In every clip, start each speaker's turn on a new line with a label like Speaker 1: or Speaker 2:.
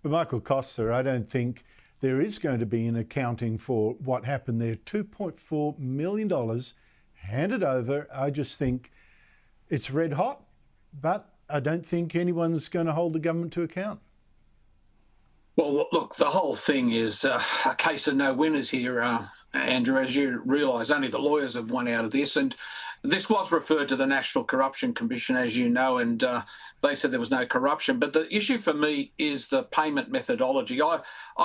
Speaker 1: But Michael Costa, I don't think there is going to be an accounting for what happened there. $2.4 million handed over. I just think it's red hot, but I don't think anyone's going to hold the government to account.
Speaker 2: Well, look, the whole thing is a case of no winners here, Andrew. As you realise, only the lawyers have won out of this. And this was referred to the National Corruption Commission, as you know, and they said there was no corruption. But the issue for me is the payment methodology. I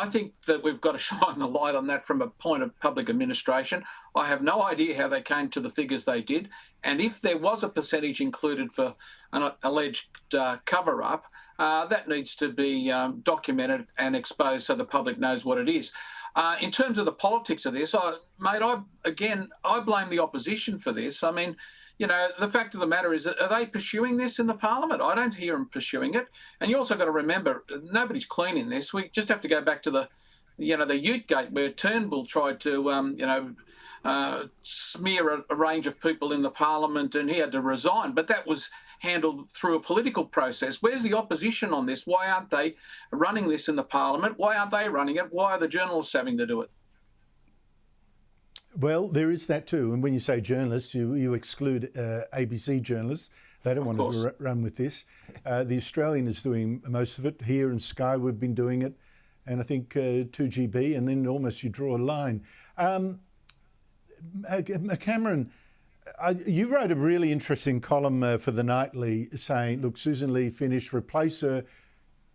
Speaker 2: think that we've got to shine the light on that from a point of public administration. I have no idea how they came to the figures they did. And if there was a percentage included for an alleged cover-up, that needs to be documented and exposed so the public knows what it is. In terms of the politics of this, I blame the opposition for this. I mean, you know, the fact of the matter is, are they pursuing this in the parliament? I don't hear them pursuing it. And you also got to remember, nobody's clean in this. We just have to go back to the Ute Gate, where Turnbull tried to, smear a range of people in the parliament, and he had to resign. But that was handled through a political process. Where's the opposition on this? Why aren't they running this in the parliament? Why aren't they running it? Why are the journalists having to do it?
Speaker 1: Well, there is that too. And when you say journalists, you exclude ABC journalists. They don't want to run with this. The Australian is doing most of it. Here in Sky, we've been doing it. And I think 2GB, and then almost you draw a line. Cameron, you wrote a really interesting column for The Nightly saying, look, Sussan Ley finished, replace her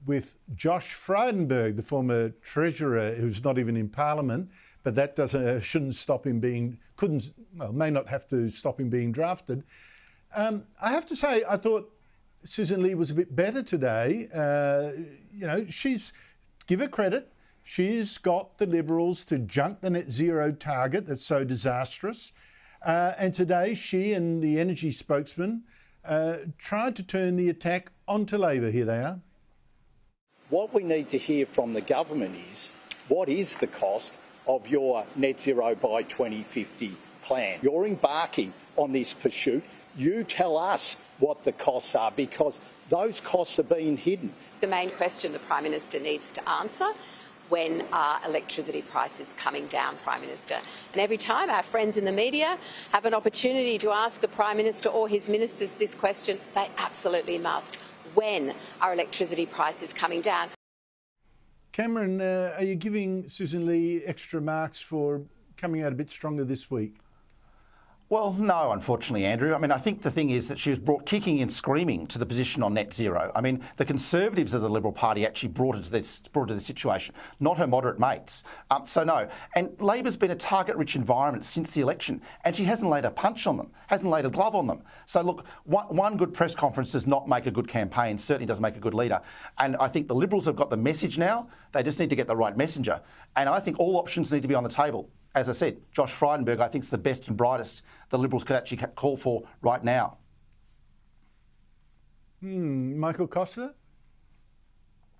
Speaker 1: with Josh Frydenberg, the former Treasurer, who's not even in Parliament, but that shouldn't stop him may not have to stop him being drafted. I have to say, I thought Sussan Ley was a bit better today. Give her credit. She's got the Liberals to junk the net zero target that's so disastrous. And today she and the energy spokesman tried to turn the attack onto Labor. Here they are.
Speaker 3: What we need to hear from the government is, what is the cost of your net zero by 2050 plan? You're embarking on this pursuit. You tell us what the costs are, because those costs are being hidden.
Speaker 4: The main question the Prime Minister needs to answer: when are electricity prices coming down, Prime Minister? And every time our friends in the media have an opportunity to ask the Prime Minister or his ministers this question, they absolutely must. When are electricity prices coming down?
Speaker 1: Cameron, are you giving Sussan Ley extra marks for coming out a bit stronger this week?
Speaker 5: Well, no, unfortunately, Andrew. I mean, I think the thing is that she was brought kicking and screaming to the position on net zero. I mean, the Conservatives of the Liberal Party actually brought her to this situation, not her moderate mates. So no. And Labor's been a target-rich environment since the election, and she hasn't laid a punch on them, hasn't laid a glove on them. So look, one good press conference does not make a good campaign, certainly doesn't make a good leader. And I think the Liberals have got the message now. They just need to get the right messenger. And I think all options need to be on the table. As I said, Josh Frydenberg, I think, is the best and brightest the Liberals could actually call for right now.
Speaker 1: Michael Costa?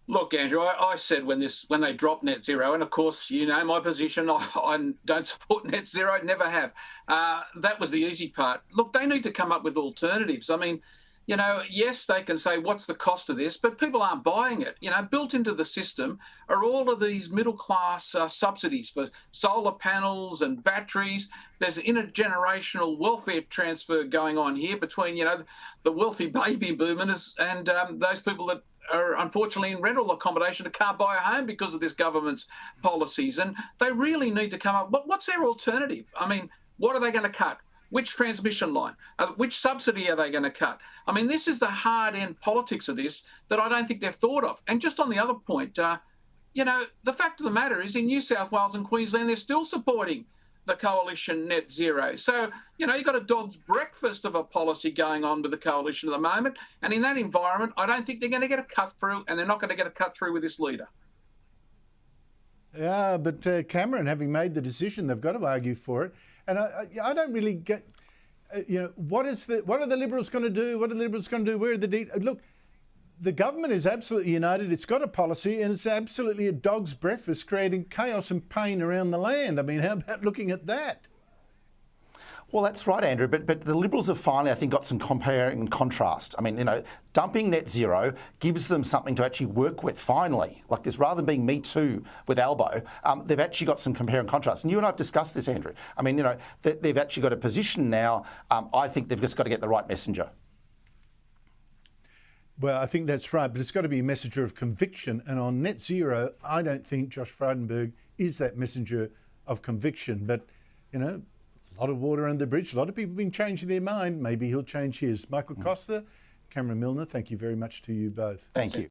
Speaker 2: Look, Andrew, I said when they dropped net zero, and of course, you know my position, I don't support net zero, never have. That was the easy part. Look, they need to come up with alternatives. I mean, you know, yes, they can say, what's the cost of this? But people aren't buying it. You know, built into the system are all of these middle-class subsidies for solar panels and batteries. There's an intergenerational welfare transfer going on here between, you know, the wealthy baby boomers and those people that are unfortunately in rental accommodation that can't buy a home because of this government's policies. And they really need to come up. What's their alternative? I mean, what are they going to cut? Which transmission line? Which subsidy are they going to cut? I mean, this is the hard-end politics of this that I don't think they've thought of. And just on the other point, you know, the fact of the matter is in New South Wales and Queensland, they're still supporting the coalition net zero. So, you know, you've got a dog's breakfast of a policy going on with the coalition at the moment. And in that environment, I don't think they're going to get a cut through, and they're not going to get a cut through with this leader.
Speaker 1: Yeah, but Cameron, having made the decision, they've got to argue for it. And I don't really get, you know, what are the Liberals going to do? What are the Liberals going to do? Where are the details? Look, the government is absolutely united. It's got a policy, and it's absolutely a dog's breakfast, creating chaos and pain around the land. I mean, how about looking at that?
Speaker 5: Well, that's right, Andrew. But the Liberals have finally, I think, got some comparing and contrast. I mean, you know, dumping net zero gives them something to actually work with, finally. Like this, rather than being me too with Albo, they've actually got some compare and contrast. And you and I have discussed this, Andrew. I mean, you know, they've actually got a position now. I think they've just got to get the right messenger.
Speaker 1: Well, I think that's right, but it's got to be a messenger of conviction. And on net zero, I don't think Josh Frydenberg is that messenger of conviction. But, you know, a lot of water under the bridge. A lot of people have been changing their mind. Maybe he'll change his. Michael Costa, Cameron Milner, thank you very much to you both.
Speaker 5: Thank you.